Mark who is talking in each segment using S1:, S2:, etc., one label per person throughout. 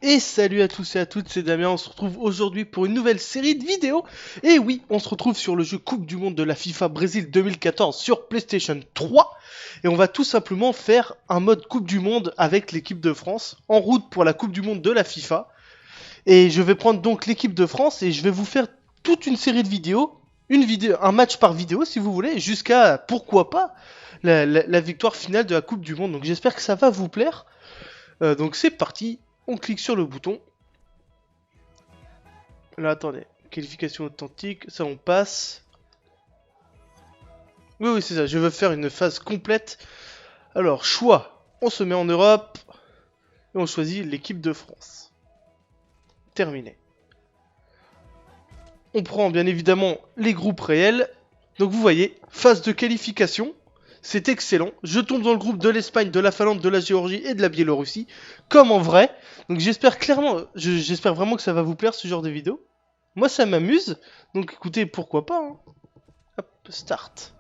S1: Et salut à tous et à toutes, c'est Damien, on se retrouve aujourd'hui pour une nouvelle série de vidéos. Et oui, on se retrouve sur le jeu Coupe du Monde de la FIFA Brésil 2014 sur PlayStation 3. Et on va tout simplement faire un mode Coupe du Monde avec l'équipe de France, en route pour la Coupe du Monde de la FIFA. Et je vais prendre donc l'équipe de France et je vais vous faire toute une série de vidéos, un match par vidéo si vous voulez, jusqu'à, pourquoi pas, la victoire finale de la Coupe du Monde. Donc j'espère que ça va vous plaire. Donc c'est parti, on clique sur le bouton. Là, attendez. Qualification authentique, ça on passe. Oui, oui, c'est ça. Je veux faire une phase complète. Alors, choix. On se met en Europe. Et on choisit l'équipe de France. Terminé. On prend bien évidemment les groupes réels. Donc vous voyez, phase de qualification. C'est excellent. Je tombe dans le groupe de l'Espagne, de la Finlande, de la Géorgie et de la Biélorussie. Comme en vrai. Donc j'espère j'espère vraiment que ça va vous plaire ce genre de vidéo. Moi ça m'amuse. Donc écoutez, pourquoi pas. Hein. Hop, start.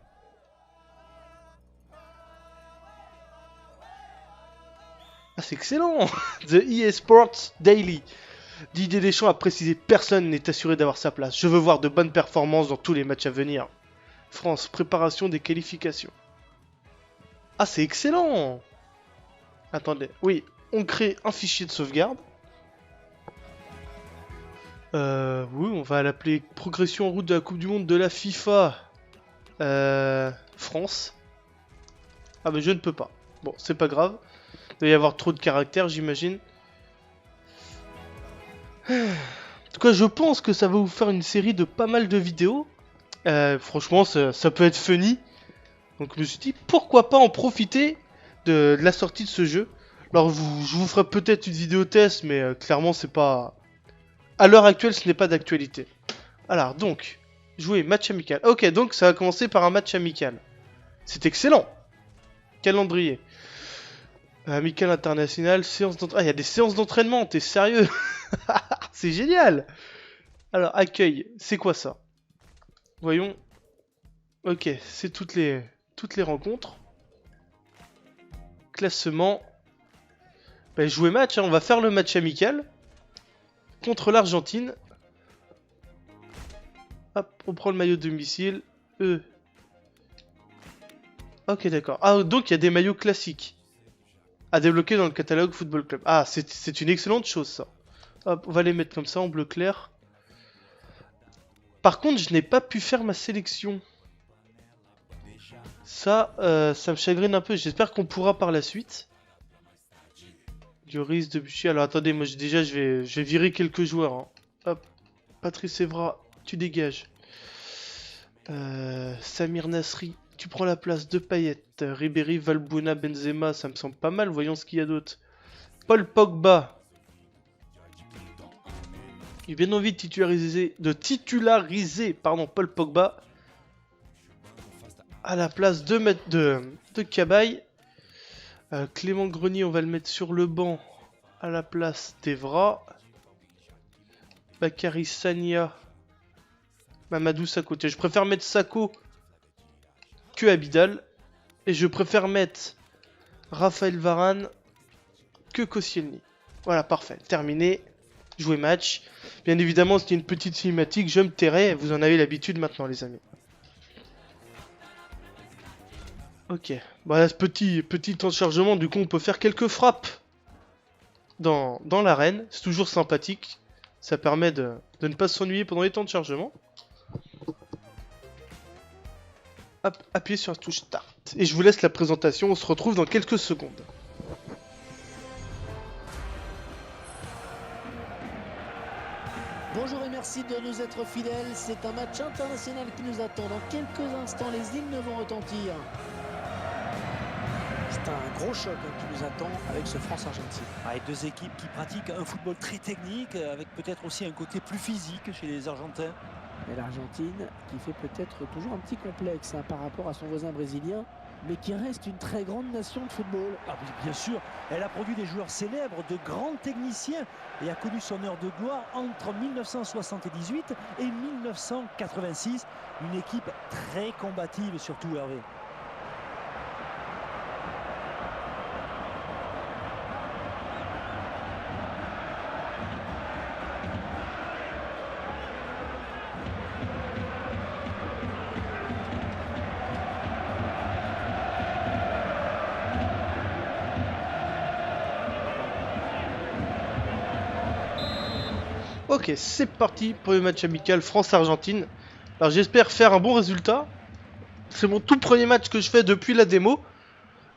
S1: Ah, c'est excellent. The EA Sports Daily. Didier Deschamps a précisé personne n'est assuré d'avoir sa place. Je veux voir de bonnes performances dans tous les matchs à venir. France, préparation des qualifications. Ah, c'est excellent. Attendez, oui, on crée un fichier de sauvegarde. Oui, on va l'appeler progression en route de la Coupe du Monde de la FIFA. France. Ah, mais je ne peux pas. Bon, c'est pas grave. Il doit y avoir trop de caractères, j'imagine. En tout cas, je pense que ça va vous faire une série de pas mal de vidéos. Franchement, ça peut être funny. Donc je me suis dit, pourquoi pas en profiter de la sortie de ce jeu. Alors je vous ferai peut-être une vidéo test, mais clairement c'est pas... À l'heure actuelle, ce n'est pas d'actualité. Alors donc, jouer match amical. Ok, donc ça va commencer par un match amical. C'est excellent. Calendrier. Amical international, séance d'entraînement. Ah, il y a des séances d'entraînement, t'es sérieux? C'est génial. Alors, accueil, c'est quoi ça? Voyons. Ok, c'est toutes les rencontres. Classement. Bah, jouer match, hein. On va faire le match amical. Contre l'Argentine. Hop, on prend le maillot de domicile. Ok, d'accord. Ah, donc il y a des maillots classiques. À débloquer dans le catalogue Football Club. Ah, c'est une excellente chose, ça. Hop, on va les mettre comme ça, en bleu clair. Par contre, je n'ai pas pu faire ma sélection. Ça me chagrine un peu. J'espère qu'on pourra par la suite. Lloris, Debuchy. Alors attendez, moi déjà je vais virer quelques joueurs. Hein. Hop, Patrice Evra, tu dégages. Samir Nasri, tu prends la place de Payet. Ribéry, Valbuena, Benzema, ça me semble pas mal. Voyons ce qu'il y a d'autre. Paul Pogba. J'ai bien envie de titulariser Paul Pogba à la place de Cabaye. Clément Grenier, on va le mettre sur le banc à la place d'Evra. Bakary Sagna. Mamadou Sakho. Tiens, je préfère mettre Sakho que Abidal. Et je préfère mettre Raphaël Varane que Koscielny. Voilà, parfait. Terminé. Jouer match. Bien évidemment, c'était une petite cinématique. Je me tairai. Vous en avez l'habitude maintenant, les amis. Ok. Voilà, ce petit temps de chargement. Du coup, on peut faire quelques frappes dans l'arène. C'est toujours sympathique. Ça permet de ne pas s'ennuyer pendant les temps de chargement. Hop, appuyez sur la touche Start. Et je vous laisse la présentation, on se retrouve dans quelques secondes.
S2: Bonjour et merci de nous être fidèles. C'est un match international qui nous attend. Dans quelques instants, les hymnes vont retentir. C'est un gros choc qui nous attend avec ce France-Argentine.
S3: Avec deux équipes qui pratiquent un football très technique, avec peut-être aussi un côté plus physique chez les Argentins.
S2: Et l'Argentine qui fait peut-être toujours un petit complexe par rapport à son voisin brésilien, mais qui reste une très grande nation de football.
S3: Ah oui, bien sûr, elle a produit des joueurs célèbres, de grands techniciens, et a connu son heure de gloire entre 1978 et 1986. Une équipe très combative surtout, Hervé.
S1: Ok, c'est parti pour le match amical France-Argentine. Alors j'espère faire un bon résultat. C'est mon tout premier match que je fais depuis la démo.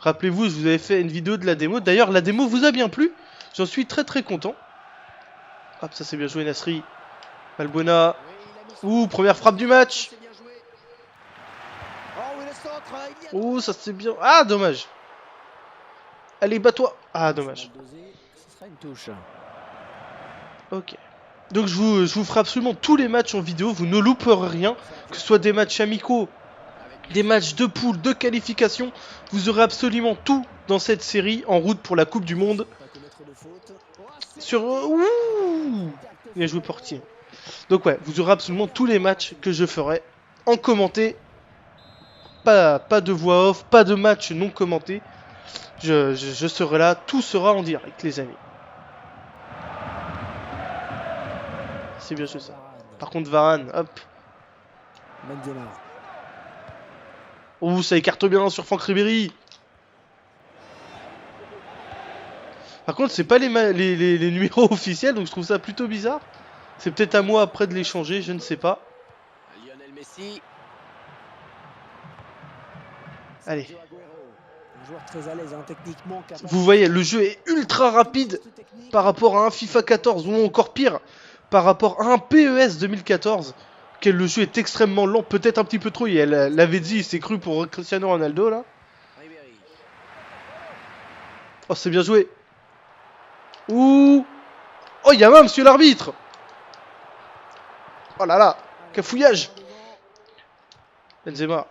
S1: Rappelez-vous, je vous avais fait une vidéo de la démo. D'ailleurs, la démo vous a bien plu. J'en suis très content. Hop, ça c'est bien joué Nasri. Valbuena. Ouh, première frappe du match. Ouh, ça c'est bien. Ah, dommage. Allez, bats-toi. Ah, dommage.
S2: Ce sera une touche.
S1: Ok. Donc je vous ferai absolument tous les matchs en vidéo. Vous ne louperez rien. Que ce soit des matchs amicaux, des matchs de poule, de qualification. Vous aurez absolument tout dans cette série en route pour la Coupe du Monde. Sur... Ouh, bien joué Portier. Donc ouais, vous aurez absolument tous les matchs que je ferai en commenté. Pas de voix off, pas de match non commenté. Je serai là, tout sera en direct les amis. C'est bien joué ça. Par contre Varane, hop.
S2: Benzema.
S1: Ouh, ça écarte bien sur Franck Ribéry. Par contre, c'est pas les numéros officiels, donc je trouve ça plutôt bizarre. C'est peut-être à moi après de les changer, je ne sais pas.
S2: Lionel Messi.
S1: Allez.
S2: Un joueur très à l'aise, hein, techniquement.
S1: Vous voyez, le jeu est ultra rapide par rapport à un FIFA 14, ou encore pire, par rapport à un PES 2014. Le jeu est extrêmement lent, peut-être un petit peu trop. Elle l'avait dit, il s'est cru pour Cristiano Ronaldo là. Oh, c'est bien joué. Ouh. Oh, il y a même monsieur l'arbitre. Oh là là, cafouillage. Benzema.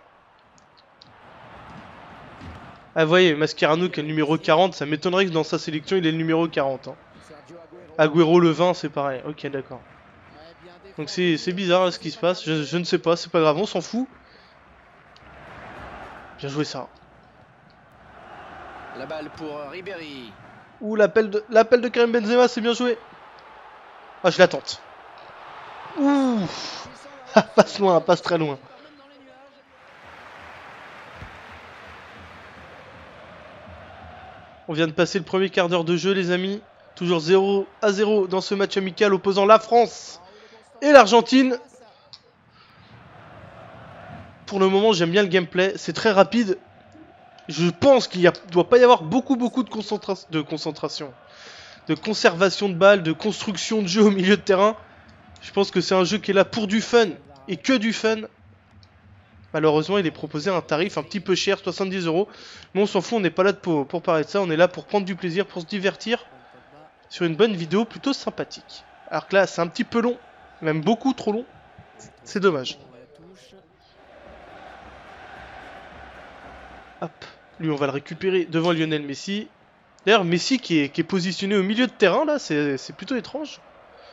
S1: Ah, vous voyez, Mascherano qui est le numéro 40, ça m'étonnerait que dans sa sélection il ait le numéro 40. Hein. Agüero le 20, c'est pareil. Ok, d'accord. Donc c'est bizarre là, ce qui se passe, je ne sais pas, c'est pas grave, on s'en fout. Bien joué ça.
S2: La balle pour Ribéry.
S1: Ouh, l'appel de Karim Benzema, c'est bien joué. Ah, je la tente. Ouh. Passe loin, passe très loin. On vient de passer le premier quart d'heure de jeu les amis. Toujours 0-0 dans ce match amical opposant la France et l'Argentine. Pour le moment, j'aime bien le gameplay. C'est très rapide. Je pense qu'il ne doit pas y avoir beaucoup de concentration. De conservation de balles, de construction de jeu au milieu de terrain. Je pense que c'est un jeu qui est là pour du fun. Et que du fun. Malheureusement, il est proposé à un tarif un petit peu cher, 70 €. Mais on s'en fout, on n'est pas là pour parler de ça. On est là pour prendre du plaisir, pour se divertir. Sur une bonne vidéo plutôt sympathique. Alors que là, c'est un petit peu long. Même beaucoup trop long. C'est dommage. Hop. Lui, on va le récupérer devant Lionel Messi. D'ailleurs, Messi qui est positionné au milieu de terrain, là, c'est plutôt étrange.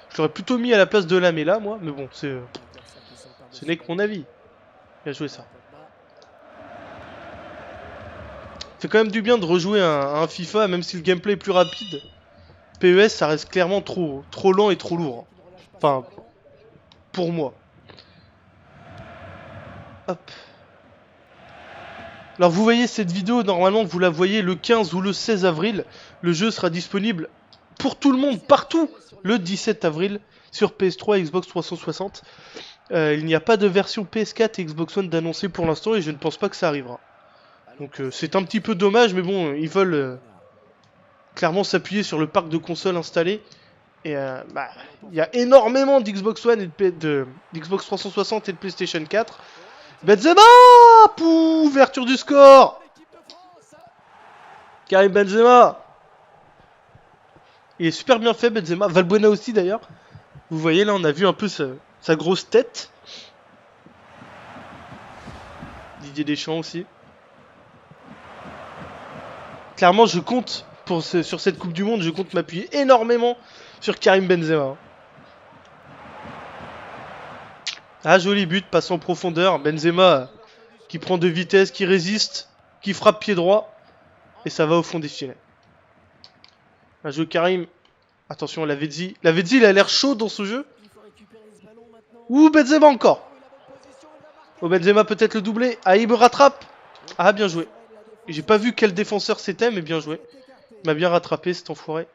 S1: Je l'aurais plutôt mis à la place de Lamela, moi. Mais bon, ce n'est que mon avis. Bien joué ça. C'est quand même du bien de rejouer un FIFA, même si le gameplay est plus rapide. PES, ça reste clairement trop lent et trop lourd. Enfin, pour moi. Hop. Alors vous voyez cette vidéo, normalement vous la voyez le 15 ou le 16 avril. Le jeu sera disponible pour tout le monde, partout, le 17 avril sur PS3 et Xbox 360. Il n'y a pas de version PS4 et Xbox One d'annoncer pour l'instant et je ne pense pas que ça arrivera. Donc c'est un petit peu dommage, mais bon, ils veulent clairement s'appuyer sur le parc de consoles installé. Et il y a énormément d'Xbox One et d'Xbox 360 et de PlayStation 4. Benzema, pou, ouverture du score. Karim Benzema. Il est super bien fait Benzema, Valbuena aussi d'ailleurs. Vous voyez là, on a vu un peu sa grosse tête. Didier Deschamps aussi. Clairement, je compte sur cette Coupe du Monde, je compte m'appuyer énormément sur Karim Benzema. Ah, joli but, passe en profondeur. Benzema qui prend de vitesse, qui résiste, qui frappe pied droit. Et ça va au fond des filets. Un jeu Karim. Attention, Lavezzi. Lavezzi, il a l'air chaud dans ce jeu. Ouh, Benzema encore. Oh, Benzema peut-être le doublé. Ah, il me rattrape. Ah, bien joué. J'ai pas vu quel défenseur c'était, mais bien joué. Il m'a bien rattrapé cet enfoiré.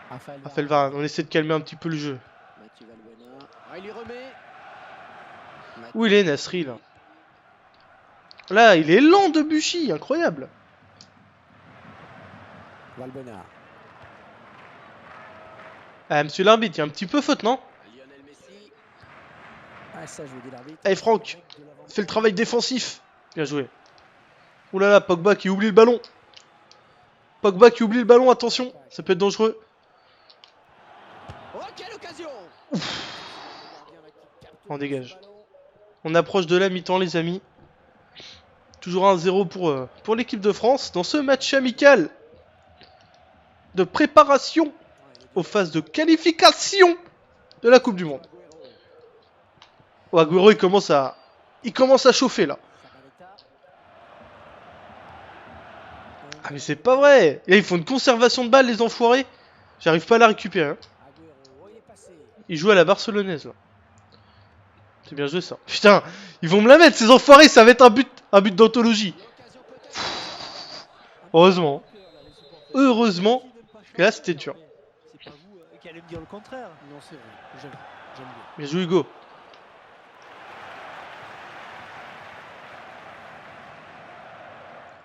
S1: Raphaël Varane, on essaie de calmer un petit peu le jeu.
S2: Mathieu Valbuena. Ah, il y remet.
S1: Où il est Nasri là? Là, il est lent de Buchy, incroyable.
S2: Valbuena.
S1: Ah, monsieur l'arbitre, il y a un petit peu faute, non?
S2: Lionel Messi. Ah, ça, je vous dis l'arbitre.
S1: Allez, Franck, fais le travail défensif. Bien joué. Ouh là là, Pogba qui oublie le ballon. Pogba qui oublie le ballon, attention, ça peut être dangereux.
S2: Oh, quelle occasion!
S1: On dégage. On approche de la mi-temps, les amis. Toujours 1-0 pour l'équipe de France dans ce match amical de préparation aux phases de qualification de la Coupe du Monde. Oh, Agüero, il commence à chauffer là. Ah mais c'est pas vrai. Et là, ils font une conservation de balles, les enfoirés. J'arrive pas à la récupérer. Hein. Ils jouent à la barcelonaise là. C'est bien joué ça. Putain, ils vont me la mettre ces enfoirés, ça va être un but d'anthologie. Heureusement. Heureusement que là c'était dur.
S3: C'est pas vous qui allez me dire le contraire.
S2: Non, c'est vrai. J'aime bien.
S1: Bien joué Hugo.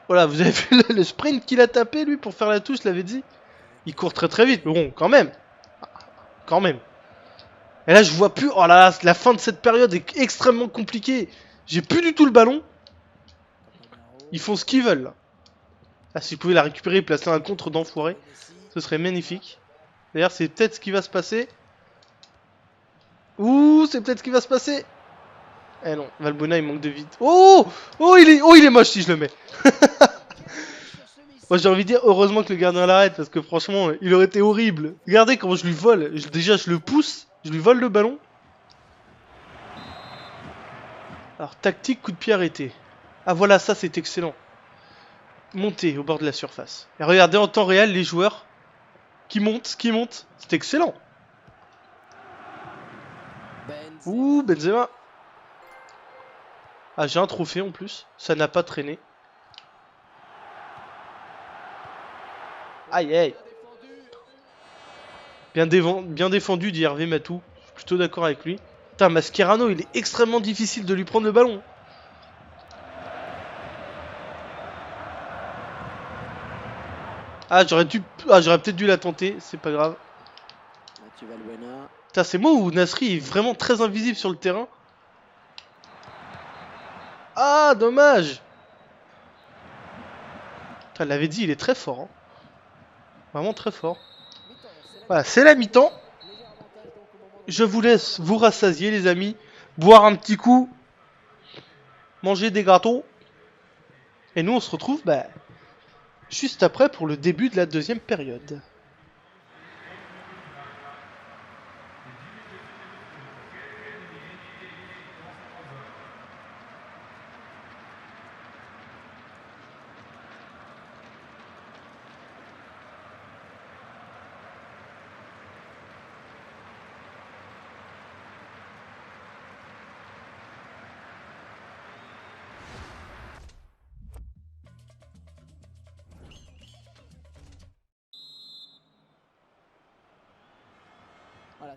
S1: Voilà, vous avez vu le sprint qu'il a tapé lui pour faire la touche, je l'avais dit. Il court très très vite, mais bon, quand même. Quand même. Et là, je vois plus. Oh là là, la fin de cette période est extrêmement compliquée. J'ai plus du tout le ballon. Ils font ce qu'ils veulent là. Ah, si je pouvais la récupérer et placer un contre d'enfoiré, ce serait magnifique. D'ailleurs, c'est peut-être ce qui va se passer. Ouh, c'est peut-être ce qui va se passer. Eh non, Valbuena il manque de vide. Oh, il est moche si je le mets. Moi j'ai envie de dire heureusement que le gardien l'arrête parce que franchement il aurait été horrible. Regardez comment je lui vole. Déjà je le pousse, je lui vole le ballon. Alors tactique, coup de pied arrêté. Ah voilà, ça c'est excellent. Monter au bord de la surface. Et regardez en temps réel les joueurs qui montent. C'est excellent. Ouh, Benzema. Ah, j'ai un trophée en plus. Ça n'a pas traîné. Aïe, aïe. Bien défendu, dit Hervé Matou. Je suis plutôt d'accord avec lui. Putain, Mascherano, il est extrêmement difficile de lui prendre le ballon. Ah, j'aurais peut-être dû la tenter. C'est pas grave. Putain, c'est moi où Nasri est vraiment très invisible sur le terrain. Ah, dommage. Putain, l'avait dit, il est très fort. Hein. Vraiment très fort. Voilà, c'est la mi-temps. Je vous laisse vous rassasier, les amis. Boire un petit coup. Manger des gâteaux. Et nous, on se retrouve juste après pour le début de la deuxième période.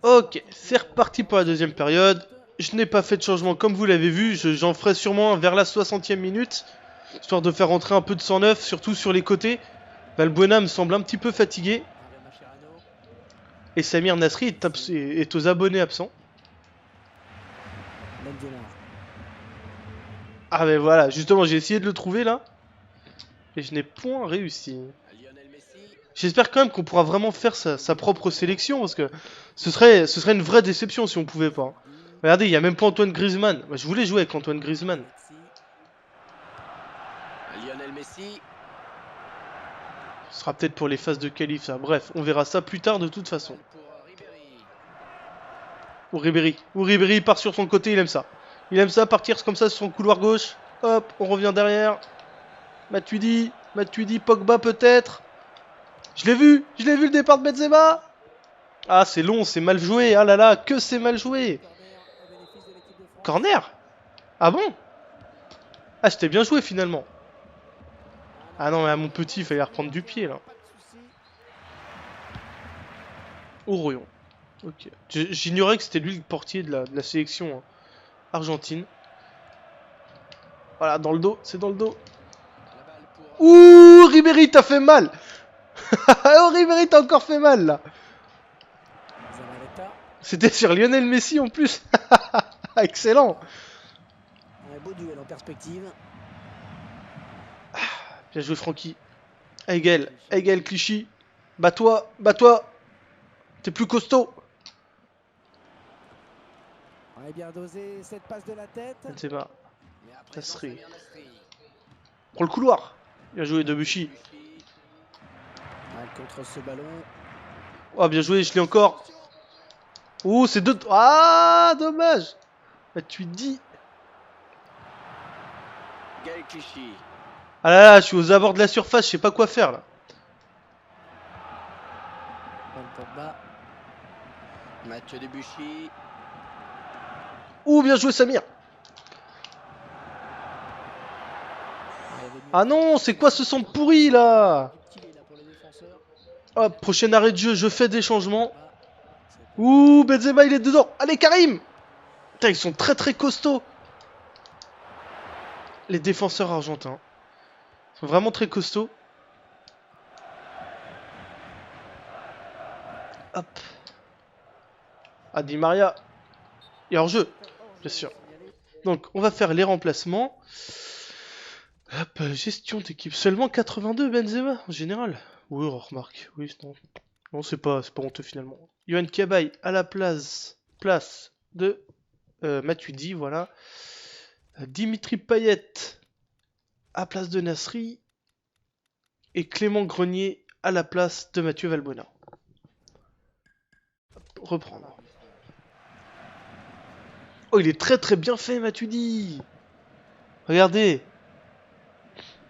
S1: Ok, c'est reparti pour la deuxième période. Je n'ai pas fait de changement comme vous l'avez vu. J'en ferai sûrement vers la 60e minute. Histoire de faire rentrer un peu de sang neuf, surtout sur les côtés. Valbuena me semble un petit peu fatigué. Et Samir Nasri est aux abonnés absents. Ah mais voilà, justement j'ai essayé de le trouver là. Et je n'ai point réussi. J'espère quand même qu'on pourra vraiment faire sa propre sélection. Parce que ce serait une vraie déception si on pouvait pas. Regardez, il n'y a même pas Antoine Griezmann. Moi, je voulais jouer avec Antoine Griezmann.
S2: Lionel Messi.
S1: Ce sera peut-être pour les phases de qualif ça. Bref, on verra ça plus tard de toute façon. Ou Ribéry part sur son côté, il aime ça. Il aime ça partir comme ça sur son couloir gauche. Hop, on revient derrière. Matuidi, Pogba peut-être. Je l'ai vu le départ de Benzema. Ah, c'est long, c'est mal joué. Ah là là, que c'est mal joué. Corner. Ah bon? Ah, c'était bien joué finalement. Ah non, mais à mon petit, il fallait reprendre du pied là. Orion. Ok. J'ignorais que c'était lui le portier de la sélection argentine. Voilà, dans le dos, c'est dans le dos. Ouh, Ribéry t'a fait mal. Oh, Ribéry t'a encore fait mal là.
S2: Zabaleta.
S1: C'était sur Lionel Messi en plus. Excellent.
S2: Un beau duel en perspective.
S1: Bien joué Francky. Hegel, Hegel, Clichy. Bats-toi, bats-toi. T'es plus costaud.
S2: On est bien dosé cette passe de la tête.
S1: Benzema. Nasri. Prends le couloir. Bien joué Debuchy.
S2: Contre ce ballon.
S1: Oh, bien joué, je l'ai encore. Ouh, c'est deux. Ah, dommage. Bah, tu dis. Ah là là, je suis aux abords de la surface, je sais pas quoi faire là.
S2: Pogba.
S4: Mathieu Debuchy.
S1: Ouh, bien joué Samir. Ah non, c'est quoi ce centre pourri là? Hop, prochain arrêt de jeu, je fais des changements. Ouh, Benzema il est dedans. Allez Karim. Putain, ils sont très très costauds. Les défenseurs argentins. Ils sont vraiment très costauds. Hop. Ah, Di Maria. Et hors jeu, bien sûr. Donc, on va faire les remplacements. Hop, gestion d'équipe. Seulement 82 Benzema en général. Oui, on remarque. Oui, non. Non, c'est pas honteux finalement. Yohan Cabaye à la place de Matuidi, voilà. Dimitri Payet à place de Nasri. Et Clément Grenier à la place de Mathieu Valbuena. Hop, reprendre. Oh, il est très très bien fait, Matuidi. Regardez.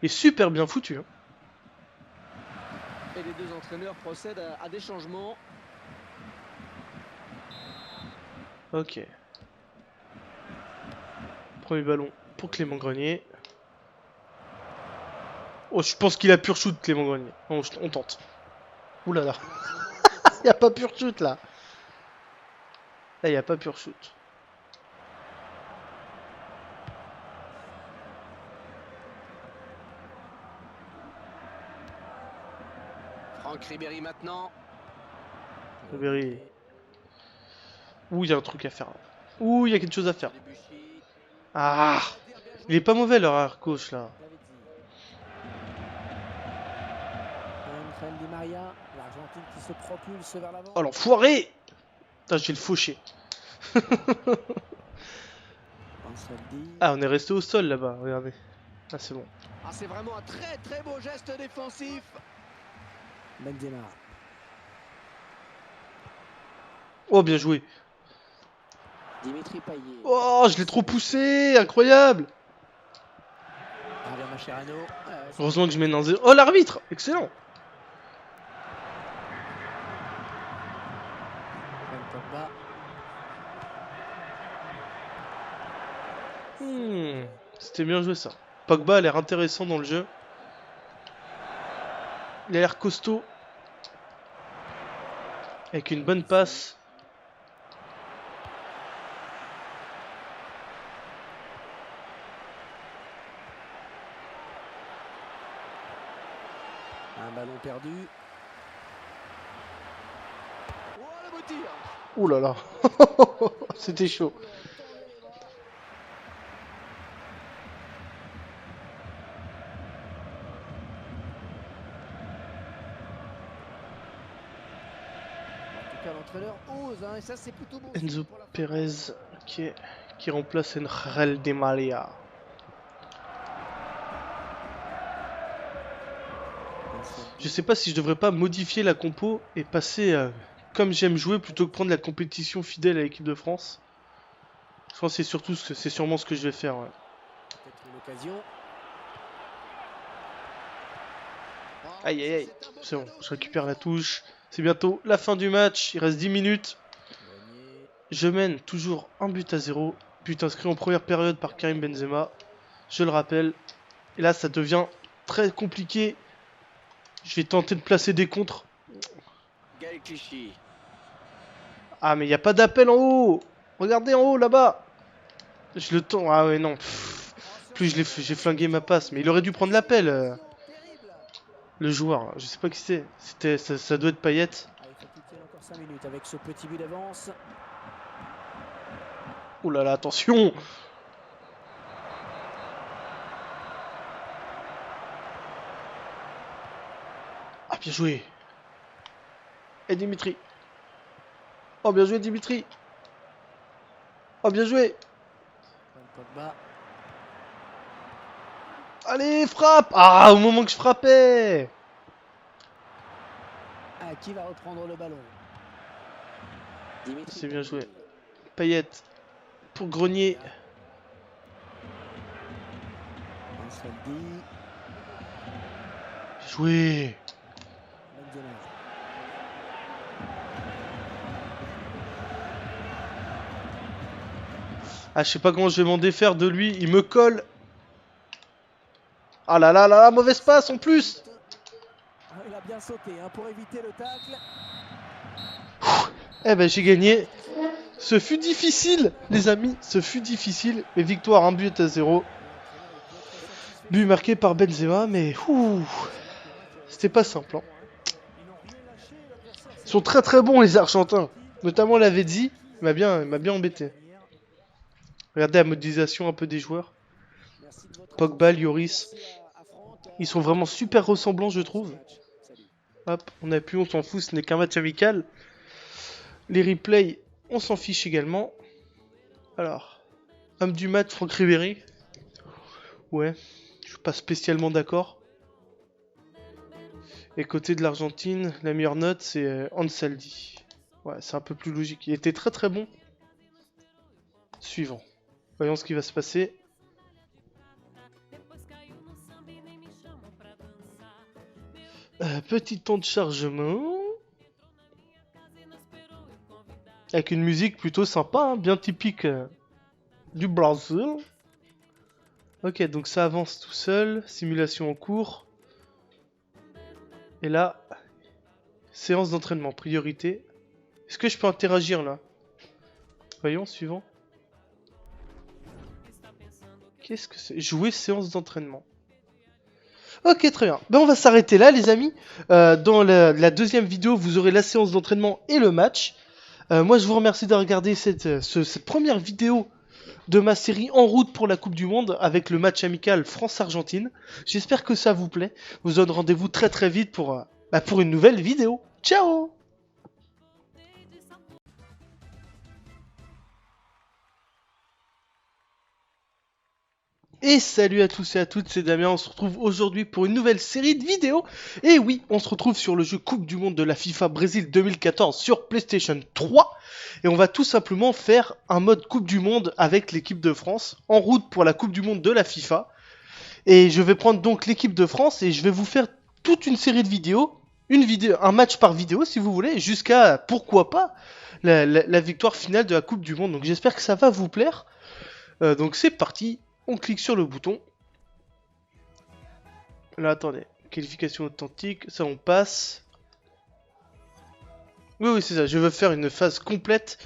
S1: Il est super bien foutu. Hein.
S4: Et les deux entraîneurs procèdent à des changements.
S1: Ok. Premier ballon pour Clément Grenier. Oh, je pense qu'il a pur shoot, Clément Grenier. On tente. Ouh là là. Il n'y a pas pur shoot là. Là, il n'y a pas pur shoot.
S4: Franck Ribéry maintenant.
S1: Ribéry. Ouh, il y a un truc à faire. Là. Ouh, il y a quelque chose à faire.
S4: Debuchy.
S1: Ah, il est pas mauvais leur arrière gauche là.
S2: Di Maria, l'Argentine qui se propulse vers l'avant.
S1: Oh l'enfoiré. Putain, j'ai le fauché. Ah, on est resté au sol là-bas, regardez. Ah, c'est bon.
S4: Ah, c'est vraiment un très très beau geste défensif.
S2: Benzema.
S1: Oh, bien joué.
S2: Dimitri Payet.
S1: Oh, je l'ai trop poussé, incroyable.
S2: Javier Mascherano.
S1: Heureusement que je mène 1-0. Oh, l'arbitre, excellent.
S2: Pogba.
S1: C'était bien joué ça. Pogba a l'air intéressant dans le jeu. Il a l'air costaud. Avec une bonne passe.
S2: Un ballon perdu.
S4: Oh, le beau tir.
S1: Ouh là là. C'était chaud.
S2: L'entraîneur ose, hein, et ça c'est plutôt bon.
S1: Enzo Pérez qui remplace Angel Di Maria. Je sais pas si je devrais pas modifier la compo et passer comme j'aime jouer plutôt que prendre la compétition fidèle à l'équipe de France. Je pense que c'est sûrement ce que je vais faire. Ouais.
S2: Peut-être une occasion.
S1: Aïe aïe aïe. C'est bon, je récupère la touche. C'est bientôt la fin du match. Il reste 10 minutes. Je mène toujours 1-0. But inscrit en première période par Karim Benzema. Je le rappelle. Et là, ça devient très compliqué. Je vais tenter de placer des contres.
S4: Gaël Clichy.
S1: Ah, mais il n'y a pas d'appel en haut. Regardez en haut, là-bas. Je le tends. Ah ouais, non. Pff. Plus j'ai flingué ma passe. Mais il aurait dû prendre l'appel, le joueur. Je sais pas qui c'est. Ça doit être Payet.
S2: Ah, il faut qu'il tienne encore 5 minutes avec ce petit but d'avance.
S1: Oh là là, attention. Ah, bien joué. Et Dimitri. Oh, bien joué, Dimitri. Oh, bien joué.
S2: Pogba.
S1: Allez, frappe. Ah, au moment que je frappais.
S2: Ah, qui va reprendre le ballon? Dimitri.
S1: C'est bien joué. Payet. Pour Grenier.
S2: Ansaldi.
S1: Bien joué.
S2: Benzema.
S1: Ah, je sais pas comment je vais m'en défaire de lui. Il me colle. Ah là là là là, mauvaise passe en plus.
S2: Ah, il a bien sauté hein, pour éviter le tacle.
S1: Eh ben, j'ai gagné. Ce fut difficile, les amis. Ce fut difficile. Mais victoire, 1-0. But marqué par Benzema, mais c'était pas simple. Hein. Ils sont très très bons, les Argentins. Notamment la Vedzi. Il m'a bien embêté. Regardez la modélisation un peu des joueurs. Pogba, Lloris. Ils sont vraiment super ressemblants, je trouve. Hop, on appuie, on s'en fout, ce n'est qu'un match amical. Les replays, on s'en fiche également. Alors, homme du match, Franck Ribéry. Ouais, je suis pas spécialement d'accord. Et côté de l'Argentine, la meilleure note, c'est Ansaldi. Ouais, c'est un peu plus logique. Il était très très bon. Suivant. Voyons ce qui va se passer. Petit temps de chargement. Avec une musique plutôt sympa, hein, bien typique du Brésil. Ok, donc ça avance tout seul. Simulation en cours. Et là, séance d'entraînement, priorité. Est-ce que je peux interagir là? Voyons, suivant. Qu'est-ce que c'est? Jouer séance d'entraînement. Ok, très bien. Ben, on va s'arrêter là, les amis. Dans la deuxième vidéo, vous aurez la séance d'entraînement et le match. Moi, je vous remercie de regarder cette première vidéo de ma série En route pour la Coupe du Monde avec le match amical France-Argentine. J'espère que ça vous plaît. Je vous donne rendez-vous très très vite pour une nouvelle vidéo. Ciao! Et salut à tous et à toutes, c'est Damien, on se retrouve aujourd'hui pour une nouvelle série de vidéos. Et oui, on se retrouve sur le jeu Coupe du Monde de la FIFA Brésil 2014 sur PlayStation 3. Et on va tout simplement faire un mode Coupe du Monde avec l'équipe de France, en route pour la Coupe du Monde de la FIFA. Et je vais prendre donc l'équipe de France et je vais vous faire toute une série de vidéos, un match par vidéo si vous voulez, jusqu'à, pourquoi pas, la victoire finale de la Coupe du Monde. Donc j'espère que ça va vous plaire. Donc c'est parti. On clique sur le bouton. Là, attendez. Qualification authentique. Ça, on passe. Oui, c'est ça. Je veux faire une phase complète.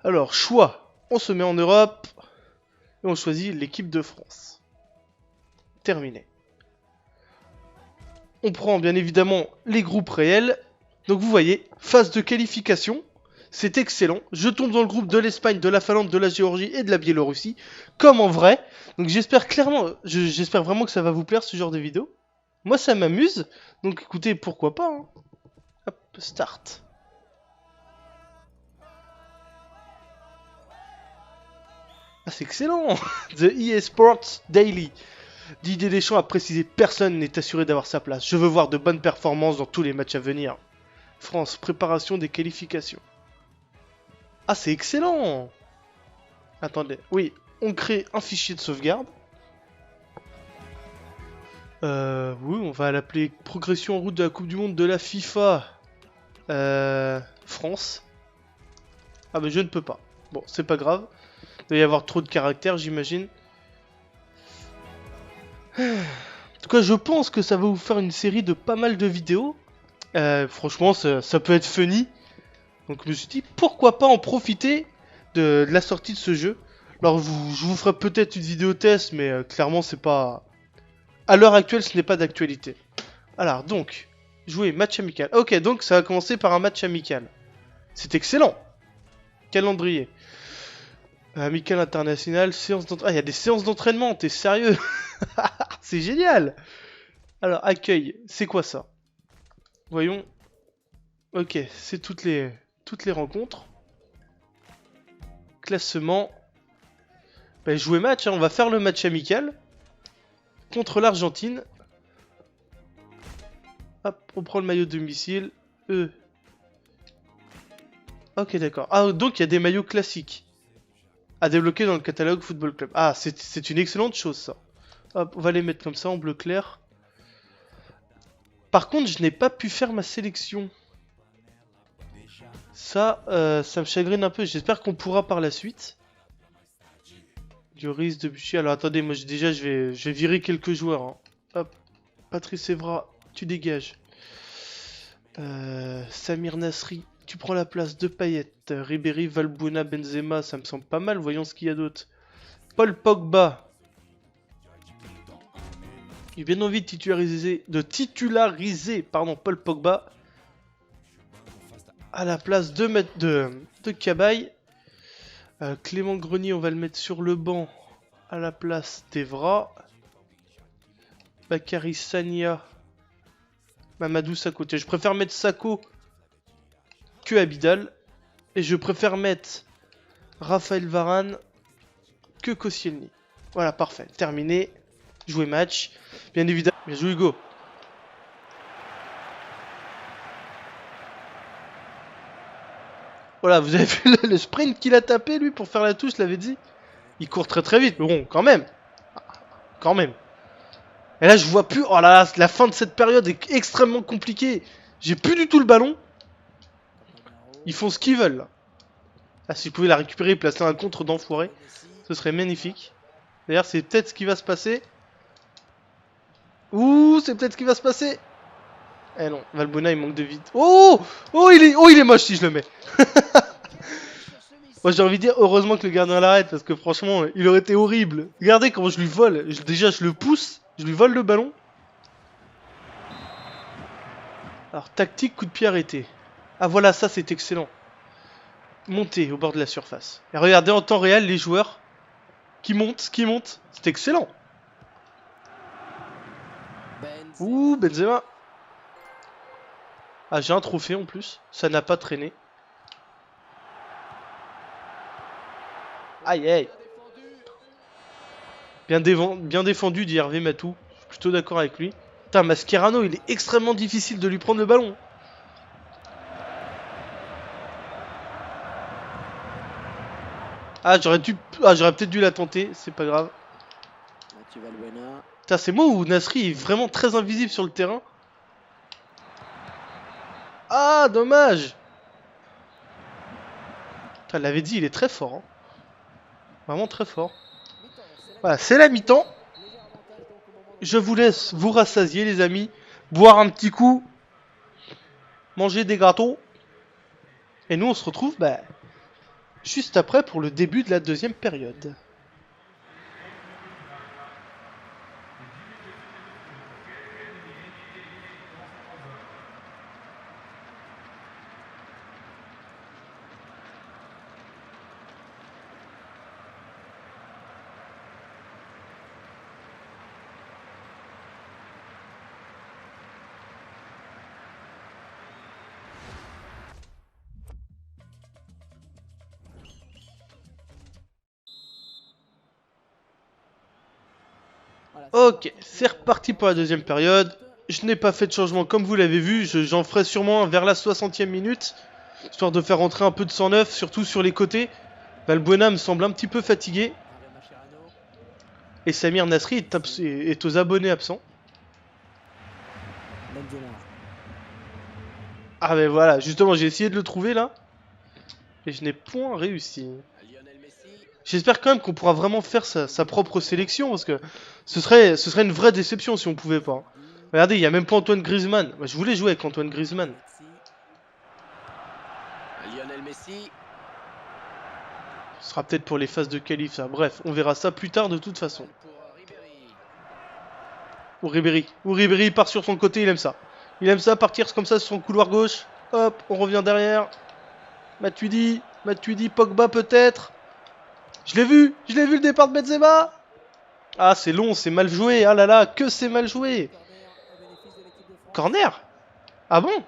S1: Alors, choix. On se met en Europe. Et on choisit l'équipe de France. Terminé. On prend bien évidemment les groupes réels. Donc, vous voyez, phase de qualification. C'est excellent. Je tombe dans le groupe de l'Espagne, de la Finlande, de la Géorgie et de la Biélorussie. Comme en vrai. Donc j'espère vraiment que ça va vous plaire ce genre de vidéo. Moi ça m'amuse. Donc écoutez, pourquoi pas. Hein. Hop, start. Ah c'est excellent. The EA Sports Daily. Didier Deschamps a précisé personne n'est assuré d'avoir sa place. Je veux voir de bonnes performances dans tous les matchs à venir. France, préparation des qualifications. Ah, c'est excellent! Attendez, oui, on crée un fichier de sauvegarde. Oui, on va l'appeler progression en route de la Coupe du Monde de la FIFA. France. Ah, mais je ne peux pas. Bon, c'est pas grave. Il doit y avoir trop de caractères, j'imagine. En tout cas, je pense que ça va vous faire une série de pas mal de vidéos. Franchement, ça peut être funny. Donc je me suis dit, pourquoi pas en profiter de la sortie de ce jeu. Alors je vous ferai peut-être une vidéo test, mais clairement c'est pas... À l'heure actuelle, ce n'est pas d'actualité. Alors donc, jouer match amical. Ok, donc ça va commencer par un match amical. C'est excellent. Calendrier. Amical international, séance d'entraînement. Ah, il y a des séances d'entraînement, t'es sérieux? C'est génial. Alors, accueil, c'est quoi ça? Voyons. Ok, c'est toutes les rencontres. Classement. Bah, jouer match, hein. On va faire le match amical. Contre l'Argentine. Hop, on prend le maillot de domicile. Ok, d'accord. Ah, donc il y a des maillots classiques à débloquer dans le catalogue Football Club. Ah, c'est une excellente chose, ça. Hop, on va les mettre comme ça, en bleu clair. Par contre, je n'ai pas pu faire ma sélection. Ça, ça me chagrine un peu. J'espère qu'on pourra par la suite. Lloris, Debuchy. Alors, attendez, moi, déjà, je vais virer quelques joueurs. Hein. Hop, Patrice Evra, tu dégages. Samir Nasri, tu prends la place de Payet. Ribéry, Valbuena, Benzema, ça me semble pas mal. Voyons ce qu'il y a d'autre. Paul Pogba. J'ai bien envie de titulariser Paul Pogba à la place de Cabaye. Clément Grenier, on va le mettre sur le banc à la place d'Evra. Bakary Sagna. Mamadou Sakho. Tiens, je préfère mettre Sakho que Abidal. Et je préfère mettre Raphaël Varane que Koscielny. Voilà, parfait. Terminé. Jouer match. Bien évidemment. Bien joué, Hugo. Voilà, vous avez vu le sprint qu'il a tapé, lui, pour faire la touche, je l'avais dit. Il court très très vite, mais bon, quand même. Quand même. Et là, je vois plus... Oh là là, la fin de cette période est extrêmement compliquée. J'ai plus du tout le ballon. Ils font ce qu'ils veulent, là. Ah, si je pouvais la récupérer et placer un contre d'enfoiré, ce serait magnifique. D'ailleurs, c'est peut-être ce qui va se passer. Ouh, c'est peut-être ce qui va se passer. Eh non, Valbuena, il manque de vite. Oh, il est moche si je le mets. Moi, j'ai envie de dire, heureusement que le gardien l'arrête, parce que franchement, il aurait été horrible. Regardez comment je lui vole. Déjà, je le pousse, je lui vole le ballon. Alors, tactique, coup de pied arrêté. Ah voilà, ça c'est excellent. Monter au bord de la surface. Et regardez en temps réel les joueurs qui montent. C'est excellent. Ouh, Benzema. Ah, j'ai un trophée en plus. Ça n'a pas traîné. Aïe, aïe. Bien défendu, dit Hervé Matou. Je suis plutôt d'accord avec lui. Putain, Mascherano, il est extrêmement difficile de lui prendre le ballon. Ah, j'aurais peut-être dû la tenter, c'est pas grave. Putain, c'est moi ou Nasri est vraiment très invisible sur le terrain. Ah, dommage. Putain, l'avait dit, il est très fort. Hein. Vraiment très fort. Voilà, c'est la mi-temps. Je vous laisse vous rassasier, les amis. Boire un petit coup. Manger des gâteaux. Et nous, on se retrouve juste après pour le début de la deuxième période. Ok, c'est reparti pour la deuxième période. Je n'ai pas fait de changement comme vous l'avez vu. J'en ferai sûrement un vers la 60e minute. Histoire de faire rentrer un peu de sang neuf, surtout sur les côtés. Valbuena me semble un petit peu fatigué. Et Samir Nasri est aux abonnés absents. Ah ben voilà, justement j'ai essayé de le trouver là. Et je n'ai point réussi. J'espère quand même qu'on pourra vraiment faire sa propre sélection, parce que ce serait une vraie déception si on pouvait pas. Regardez, il n'y a même pas Antoine Griezmann. Moi, je voulais jouer avec Antoine Griezmann.
S4: Messi.
S1: Ce sera peut-être pour les phases de qualif, ça. Bref, on verra ça plus tard de toute façon.
S4: Pour Ribéry.
S1: Ou Ribéry part sur son côté, il aime ça. Il aime ça, partir comme ça sur son couloir gauche. Hop, on revient derrière. Matuidi, Pogba peut-être. Je l'ai vu le départ de Benzema. Ah, c'est long, c'est mal joué. Ah là là, que c'est mal joué. Corner? Ah bon?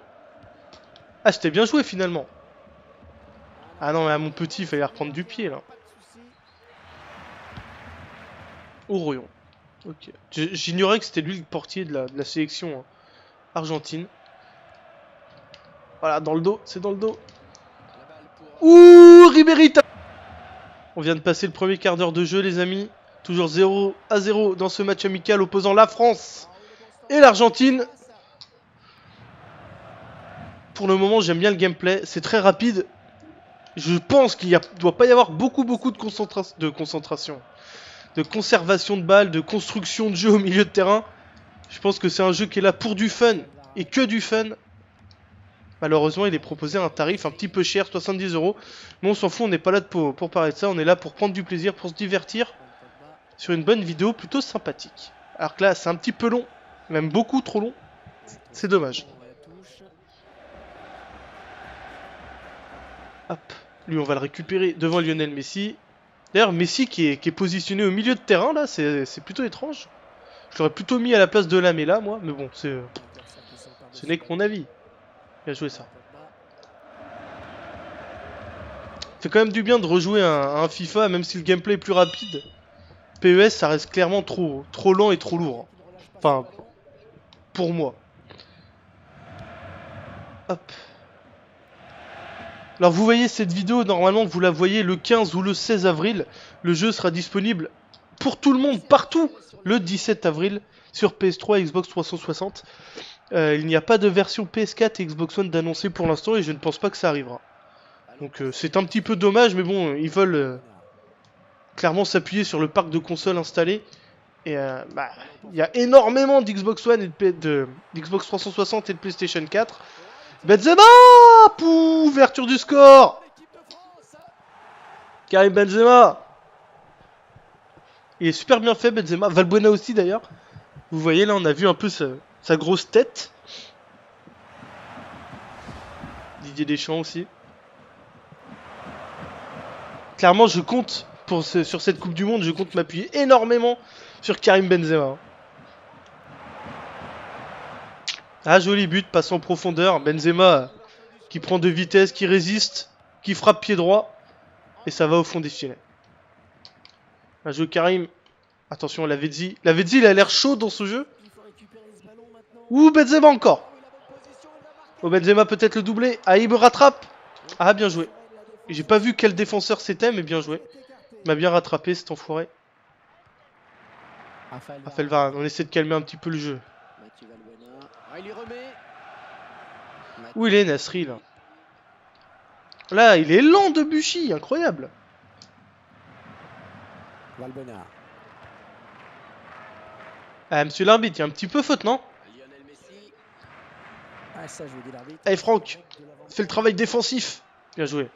S1: Ah, c'était bien joué finalement. Ah non, mais à mon petit, il fallait reprendre du pied là. Orion. Ok. J'ignorais que c'était lui le portier de la sélection argentine. Voilà, dans le dos, c'est dans le dos.
S4: La balle pour
S1: Ouh, Ribéry. On vient de passer le premier quart d'heure de jeu, les amis. Toujours 0-0 dans ce match amical opposant la France et l'Argentine. Pour le moment, j'aime bien le gameplay. C'est très rapide. Je pense qu'il doit pas y avoir beaucoup de concentration, de conservation de balles, de construction de jeu au milieu de terrain. Je pense que c'est un jeu qui est là pour du fun et que du fun. Malheureusement, il est proposé à un tarif un petit peu cher, 70 €. Mais on s'en fout, on n'est pas là pour parler de ça. On est là pour prendre du plaisir, pour se divertir sur une bonne vidéo plutôt sympathique. Alors que là, c'est un petit peu long, même beaucoup trop long. C'est dommage. Hop, lui, on va le récupérer devant Lionel Messi. D'ailleurs, Messi qui est positionné au milieu de terrain, là, c'est plutôt étrange. Je l'aurais plutôt mis à la place de Lamela, moi. Mais bon, ce n'est que mon avis. Bien joué ça. Fait quand même du bien de rejouer un FIFA, même si le gameplay est plus rapide. PES, ça reste clairement trop lent et trop lourd. Enfin, pour moi. Hop. Alors vous voyez cette vidéo, normalement vous la voyez le 15 ou le 16 avril. Le jeu sera disponible pour tout le monde, partout, le 17 avril sur PS3 et Xbox 360. Il n'y a pas de version PS4 et Xbox One d'annoncer pour l'instant et je ne pense pas que ça arrivera. Donc c'est un petit peu dommage, mais bon, ils veulent clairement s'appuyer sur le parc de consoles installé. Et il y a énormément d'Xbox One et d'Xbox 360 et de PlayStation 4. Benzema, pou, ouverture du score. Karim Benzema. Il est super bien fait, Benzema. Valbuena aussi d'ailleurs. Vous voyez là, on a vu un peu sa grosse tête. Didier Deschamps aussi. Clairement, je compte sur cette Coupe du Monde, je compte m'appuyer énormément sur Karim Benzema. Ah, joli but, passe en profondeur. Benzema qui prend de vitesse, qui résiste, qui frappe pied droit. Et ça va au fond des filets. Un jeu Karim. Attention, Lavezzi. Lavezzi, il a l'air chaud dans ce jeu. Ouh, Benzema encore. Oh, Benzema peut-être le doubler. Ah, il me rattrape. Ah, bien joué. J'ai pas vu quel défenseur c'était, mais bien joué. Il m'a bien rattrapé, cet enfoiré. Raphaël Varane, on essaie de calmer un petit peu le jeu. Où il est, Nasri, là? Là, il est lent de Buchy, incroyable. Ah, monsieur l'arbitre, il y a un petit peu faute, non? Allez, Franck, fais le travail défensif. Bien joué.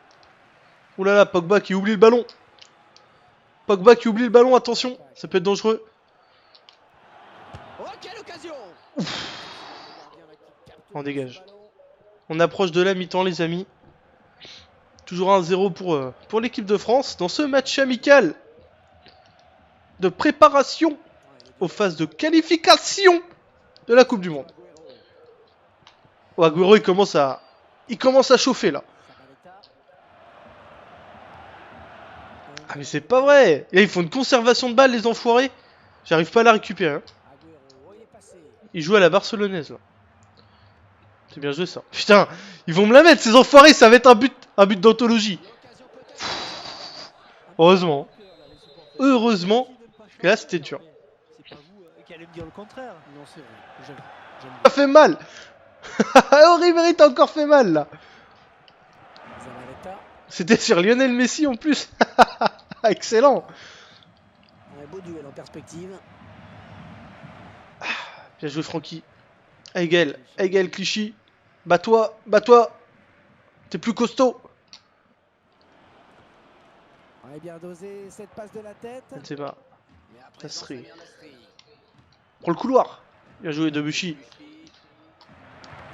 S1: Ouh là là, Pogba qui oublie le ballon. Pogba qui oublie le ballon, attention, ça peut être dangereux.
S4: Oh, quelle occasion!
S1: On dégage. On approche de la mi-temps, les amis. Toujours 1-0 pour l'équipe de France dans ce match amical de préparation aux phases de qualification de la Coupe du Monde. Oh, Agüero, il commence à chauffer là. Ah mais c'est pas vrai. Et là, ils font une conservation de balles, les enfoirés. J'arrive pas à la récupérer. Hein. Ils jouent à la barcelonaise là. C'est bien joué ça. Putain, ils vont me la mettre ces enfoirés, ça va être un but d'anthologie. Heureusement. Heureusement que là c'était dur.
S3: C'est pas vous qui allez me dire le contraire.
S2: Non, c'est vrai.
S1: Ça fait mal. Oh, Ribéry t'a encore fait mal là. C'était sur Lionel Messi en plus. Excellent.
S2: Un beau duel en perspective.
S1: Bien joué Francky. Egel Clichy. Bats-toi. T'es plus costaud.
S2: Ouais, bien dosé cette passe de la tête.
S1: Benzema.
S4: Mais à présent,
S1: Nasri.
S4: Samir Nasri.
S1: Prends le couloir. Bien joué, Debuchy.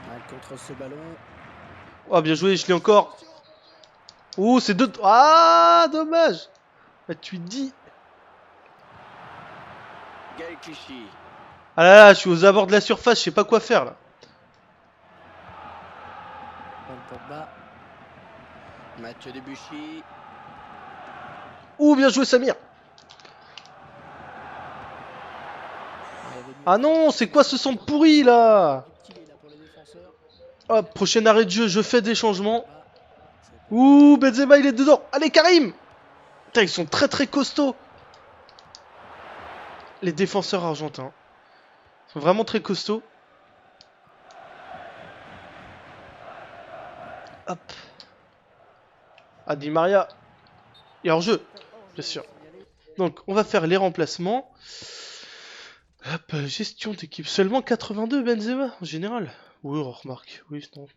S2: Mal contre ce ballon.
S1: Oh, bien joué, je l'ai encore. Ouh, c'est deux. Ah, dommage. Bah, tu dis.
S4: Gaël Clichy.
S1: Ah là là, je suis aux abords de la surface, je sais pas quoi faire là.
S2: Paul Pogba.
S4: Mathieu Debuchy.
S1: Ouh, bien joué, Samir. Ah non, c'est quoi ce centre pourri là? Hop, prochain arrêt de jeu, je fais des changements. Ouh, Benzema il est dedans. Allez, Karim. Putain, ils sont très costauds. Les défenseurs argentins sont vraiment très costauds. Hop. Ah, Di Maria. Et hors jeu, bien sûr. Donc, on va faire les remplacements. Hop, gestion d'équipe. Seulement 82 Benzema en général. Oui, on remarque. Oui, non.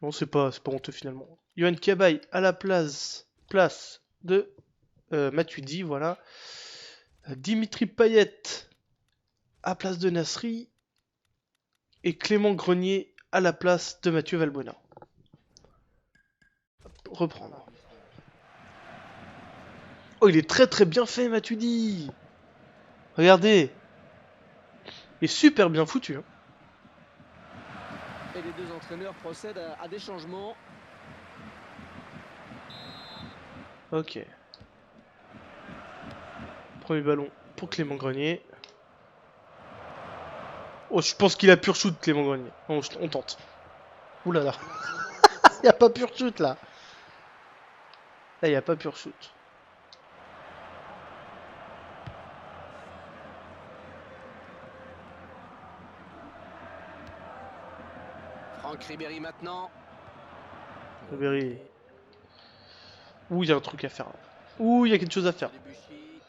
S1: Non, c'est pas honteux finalement. Yohan Cabaye à la place de Matuidi, voilà. Dimitri Payet à place de Nasri. Et Clément Grenier à la place de Mathieu Valbuena. Reprendre. Oh, il est très bien fait, Matuidi. Regardez. Il est super bien foutu. Hein.
S5: Et les deux entraîneurs procèdent à des changements.
S1: Ok. Premier ballon pour Clément Grenier. Oh, je pense qu'il a pur shoot, Clément Grenier. On tente. Ouh là là. Il n'y a pas pur shoot là. Là, il n'y a pas pur shoot.
S4: Franck Ribéry maintenant.
S1: Ribéry. Ouh, il y a un truc à faire. Ouh, il y a quelque chose à faire.
S4: Debuchy.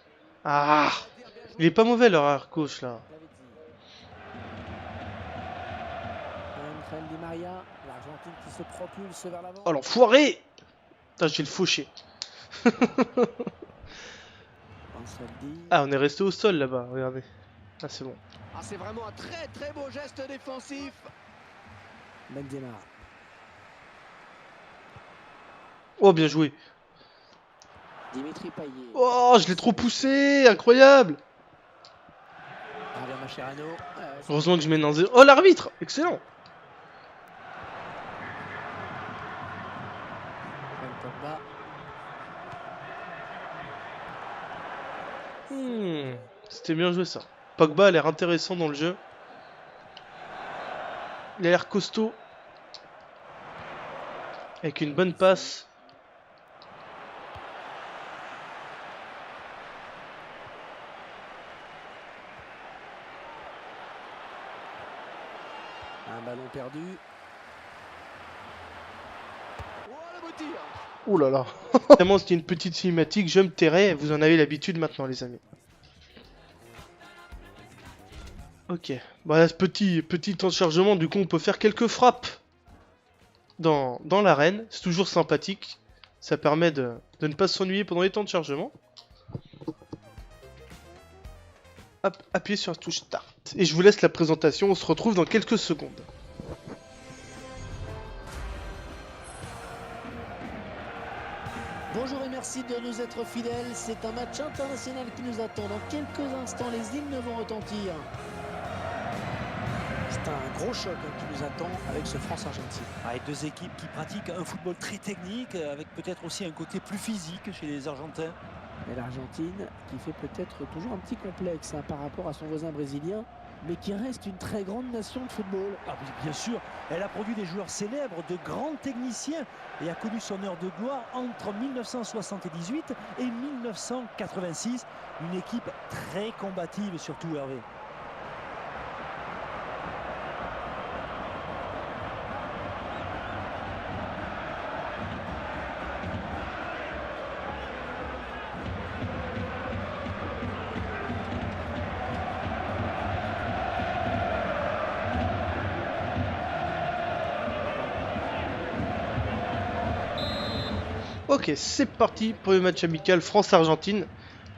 S1: Ah, il est pas mauvais leur arrière gauche là.
S2: Angel Di Maria, l'Argentine qui se propulse vers l'avant.
S1: Oh l'enfoiré. Putain, j'ai le fauché. Ah, on est resté au sol là-bas, regardez. Ah, c'est bon.
S5: Ah, c'est vraiment un très beau geste défensif.
S2: Benzema.
S1: Oh, bien joué.
S2: Dimitri Payet.
S1: Oh, je l'ai trop poussé, incroyable.
S2: Javier Mascherano.
S1: Heureusement que je mène en 0. Oh, l'arbitre, excellent.
S2: Paul Pogba.
S1: C'était bien joué ça. Pogba a l'air intéressant dans le jeu. Il a l'air costaud. Avec une bonne passe.
S2: Un ballon perdu.
S5: Oh, le beau tir.
S1: Ouh là là. Vraiment, c'était une petite cinématique. Je me tairai. Vous en avez l'habitude maintenant, les amis. Ok. Voilà, ce petit temps de chargement. Du coup, on peut faire quelques frappes dans l'arène. C'est toujours sympathique. Ça permet de ne pas s'ennuyer pendant les temps de chargement. Hop, appuyez sur la touche Start. Et je vous laisse la présentation. On se retrouve dans quelques secondes.
S2: Bonjour et merci de nous être fidèles. C'est un match international qui nous attend. Dans quelques instants, les hymnes vont retentir. C'est un gros choc qui nous attend avec ce France-Argentine.
S3: Avec deux équipes qui pratiquent un football très technique, avec peut-être aussi un côté plus physique chez les Argentins.
S2: Et l'Argentine qui fait peut-être toujours un petit complexe par rapport à son voisin brésilien, mais qui reste une très grande nation de football.
S3: Ah oui, bien sûr, elle a produit des joueurs célèbres, de grands techniciens et a connu son heure de gloire entre 1978 et 1986. Une équipe très combative surtout, Hervé.
S1: Ok, c'est parti pour le match amical France-Argentine.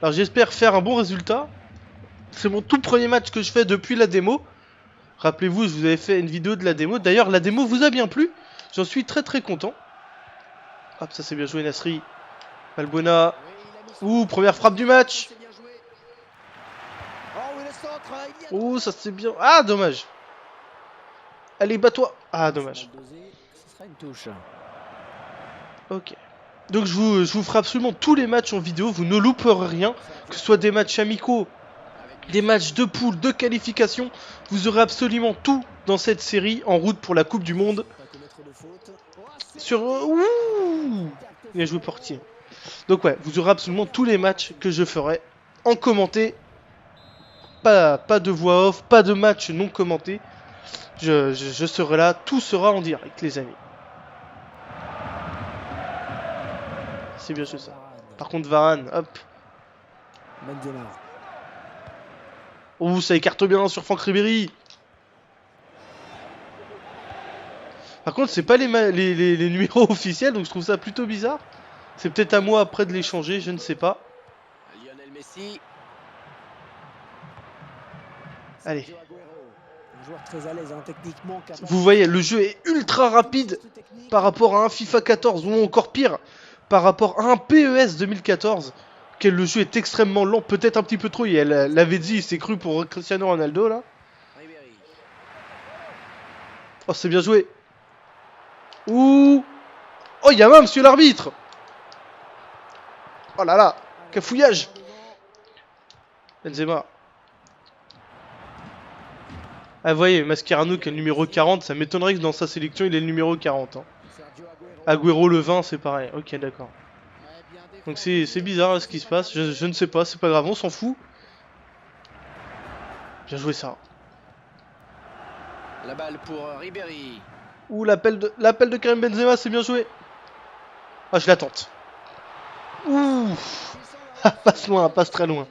S1: Alors j'espère faire un bon résultat. C'est mon tout premier match que je fais depuis la démo. Rappelez-vous, je vous avais fait une vidéo de la démo. D'ailleurs, la démo vous a bien plu. J'en suis très content. Hop, ça c'est bien joué Nasri. Valbuena. Ouh, première frappe du match. Ouh, ça c'est bien. Ah, dommage. Allez, bats-toi. Ah, dommage.
S2: Ce sera une touche.
S1: Ok. Donc je vous ferai absolument tous les matchs en vidéo. Vous ne louperez rien. Que ce soit des matchs amicaux, des matchs de poule, de qualification. Vous aurez absolument tout dans cette série en route pour la Coupe du Monde. Sur... Ouh, bien joué Portier. Donc ouais, vous aurez absolument tous les matchs que je ferai en commenté. Pas de voix off, pas de match non commenté. Je serai là, tout sera en direct les amis. C'est bien sûr ça. Par contre Varane, hop.
S2: Benzema.
S1: Ouh, ça écarte bien sur Franck Ribéry. Par contre, c'est pas les numéros officiels, donc je trouve ça plutôt bizarre. C'est peut-être à moi après de les changer, je ne sais pas.
S4: Lionel Messi.
S1: Allez.
S2: Un joueur très à l'aise, hein, techniquement.
S1: Vous voyez, le jeu est ultra rapide par rapport à un FIFA 14, ou encore pire, par rapport à un PES 2014. Que le jeu est extrêmement lent, peut-être un petit peu trop. Elle l'avait dit, il s'est cru pour Cristiano Ronaldo là.
S4: Ribéry.
S1: Oh, c'est bien joué. Ouh. Oh, il y a même monsieur l'arbitre. Oh là là, cafouillage. Benzema. Ah, vous voyez, Mascherano qui est le numéro 40, ça m'étonnerait que dans sa sélection il ait le numéro 40. Hein. Agüero le 20, c'est pareil. Ok, d'accord. Donc c'est bizarre là, ce qui se passe. Je ne sais pas, c'est pas grave, on s'en fout. Bien joué ça.
S4: La balle pour Ribéry.
S1: Ouh, l'appel de Karim Benzema, c'est bien joué. Ah, je la tente. Ouh. Passe loin, passe très loin.